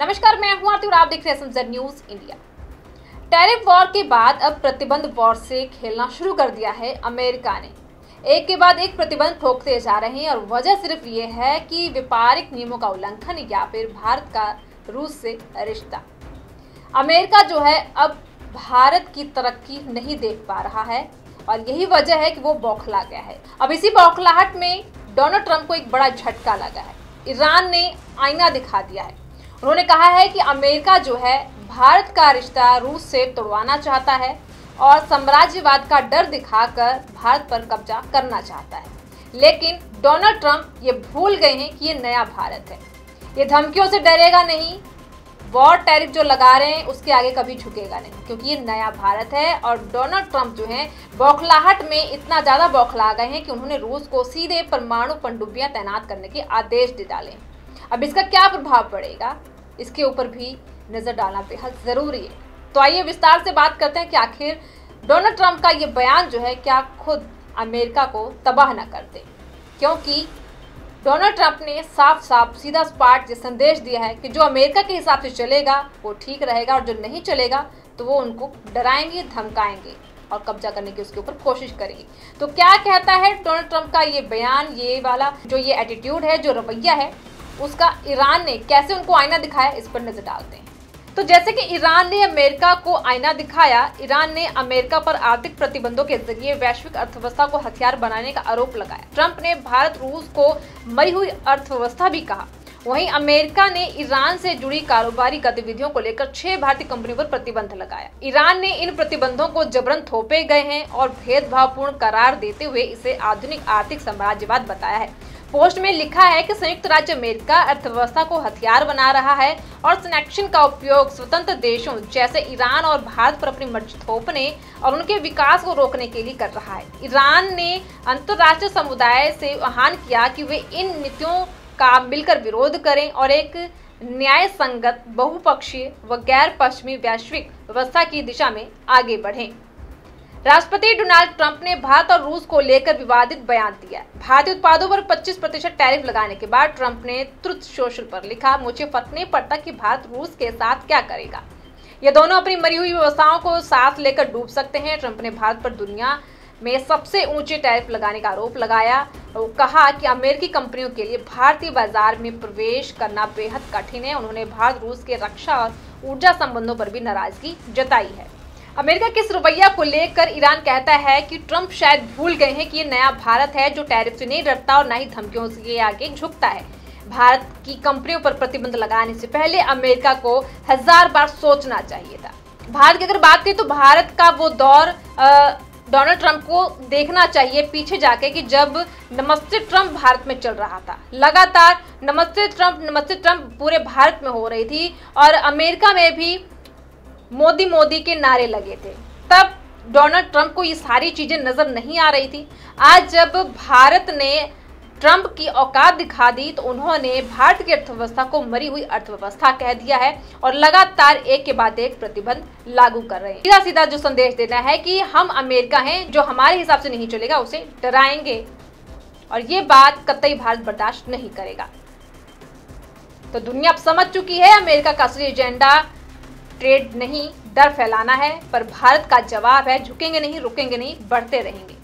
नमस्कार, मैं हूं आरती और आप देख रहे हैं SMZ news India. Tariff war के बाद अब प्रतिबंध वॉर से खेलना शुरू कर दिया है अमेरिका ने। एक के बाद एक प्रतिबंध ठोकते जा रहे हैं और वजह सिर्फ ये है कि व्यापारिक नियमों का उल्लंघन या फिर भारत का रूस से रिश्ता। अमेरिका जो है अब भारत की तरक्की नहीं देख पा रहा है और यही वजह है कि वो बौखला गया है। अब इसी बौखलाहट में डोनाल्ड ट्रंप को एक बड़ा झटका लगा है। ईरान ने आईना दिखा दिया है। उन्होंने कहा है कि अमेरिका जो है भारत का रिश्ता रूस से तोड़वाना चाहता है और साम्राज्यवाद का डर दिखाकर भारत पर कब्जा करना चाहता है। लेकिन डोनाल्ड ट्रंप ये भूल गए हैं कि ये नया भारत है। ये धमकियों से डरेगा नहीं, वॉर टैरिफ जो लगा रहे हैं उसके आगे कभी झुकेगा नहीं, क्योंकि ये नया भारत है। और डोनाल्ड ट्रंप जो है बौखलाहट में इतना ज़्यादा बौखला गए हैं कि उन्होंने रूस को सीधे परमाणु पनडुब्बियां तैनात करने के आदेश दे डाले। अब इसका क्या प्रभाव पड़ेगा, इसके ऊपर भी नज़र डालना बेहद ज़रूरी है। तो आइए विस्तार से बात करते हैं कि आखिर डोनाल्ड ट्रंप का ये बयान जो है क्या खुद अमेरिका को तबाह न कर दे, क्योंकि डोनाल्ड ट्रंप ने साफ साफ सीधा स्पष्ट ये संदेश दिया है कि जो अमेरिका के हिसाब से चलेगा वो ठीक रहेगा और जो नहीं चलेगा तो वो उनको डराएंगे, धमकाएंगे और कब्जा करने की उसके ऊपर कोशिश करेंगे। तो क्या कहता है डोनाल्ड ट्रंप का ये बयान, ये वाला जो ये एटीट्यूड है, जो रवैया है, उसका ईरान ने कैसे उनको आईना दिखाया, इस पर नजर डालते हैं। तो जैसे कि ईरान ने अमेरिका को आईना दिखाया, ईरान ने अमेरिका पर आर्थिक प्रतिबंधों के जरिए वैश्विक अर्थव्यवस्था को हथियार बनाने का आरोप लगाया। ट्रंप ने भारत रूस को मरी हुई अर्थव्यवस्था भी कहा। वहीं अमेरिका ने ईरान से जुड़ी कारोबारी गतिविधियों को लेकर 6 भारतीय कंपनियों पर प्रतिबंध लगाया। ईरान ने इन प्रतिबंधों को जबरन थोपे गए हैं और भेदभावपूर्ण करार देते हुए इसे आधुनिक आर्थिक साम्राज्यवाद बताया है। पोस्ट में लिखा है कि संयुक्त राज्य अमेरिका अर्थव्यवस्था को हथियार बना रहा है और सैंक्शन का उपयोग स्वतंत्र देशों जैसे ईरान और भारत पर अपनी मर्जी थोपने और उनके विकास को रोकने के लिए कर रहा है। ईरान ने अंतर्राष्ट्रीय समुदाय से आह्वान किया कि वे इन नीतियों का मिलकर विरोध करें और एक न्याय संगत, बहुपक्षीय व गैर पश्चिमी वैश्विक व्यवस्था की दिशा में आगे बढ़ें। राष्ट्रपति डोनाल्ड ट्रंप ने भारत और रूस को लेकर विवादित बयान दिया। भारतीय उत्पादों पर 25% टैरिफ लगाने के बाद ट्रंप ने ट्रुथ सोशल पर लिखा, मुझे फर्क नहीं पड़ता कि भारत रूस के साथ क्या करेगा, ये दोनों अपनी मरी हुई व्यवस्थाओं को साथ लेकर डूब सकते हैं। ट्रंप ने भारत पर दुनिया में सबसे ऊंचे टैरिफ लगाने का आरोप लगाया और कहा कि अमेरिकी कंपनियों के लिए भारतीय बाजार में प्रवेश करना बेहद कठिन है। उन्होंने भारत रूस के रक्षा और ऊर्जा संबंधों पर भी नाराजगी जताई है। अमेरिका के इस रवैया को लेकर ईरान कहता है कि ट्रंप शायद भूल गए हैं कि ये नया भारत है जो टैरिफ से नहीं डरता और न ही धमकियों से आगे झुकता है। भारत की कंपनियों पर प्रतिबंध लगाने से पहले अमेरिका को 1000 बार सोचना चाहिए था। भारत की अगर बात करें तो भारत का वो दौर डोनाल्ड ट्रंप को देखना चाहिए पीछे जाके कि जब नमस्ते ट्रंप भारत में चल रहा था। लगातार नमस्ते ट्रंप पूरे भारत में हो रही थी और अमेरिका में भी मोदी के नारे लगे थे। तब डोनाल्ड ट्रंप को ये सारी चीजें नजर नहीं आ रही थी। आज जब भारत ने ट्रंप की औकात दिखा दी तो उन्होंने भारत की अर्थव्यवस्था को मरी हुई अर्थव्यवस्था कह दिया है और लगातार एक के बाद एक प्रतिबंध लागू कर रहे हैं। सीधा सीधा जो संदेश देना है कि हम अमेरिका हैं, जो हमारे हिसाब से नहीं चलेगा उसे डराएंगे और ये बात कतई भारत बर्दाश्त नहीं करेगा। तो दुनिया अब समझ चुकी है अमेरिका का असली एजेंडा ट्रेड नहीं, डर फैलाना है। पर भारत का जवाब है झुकेंगे नहीं, रुकेंगे नहीं, बढ़ते रहेंगे।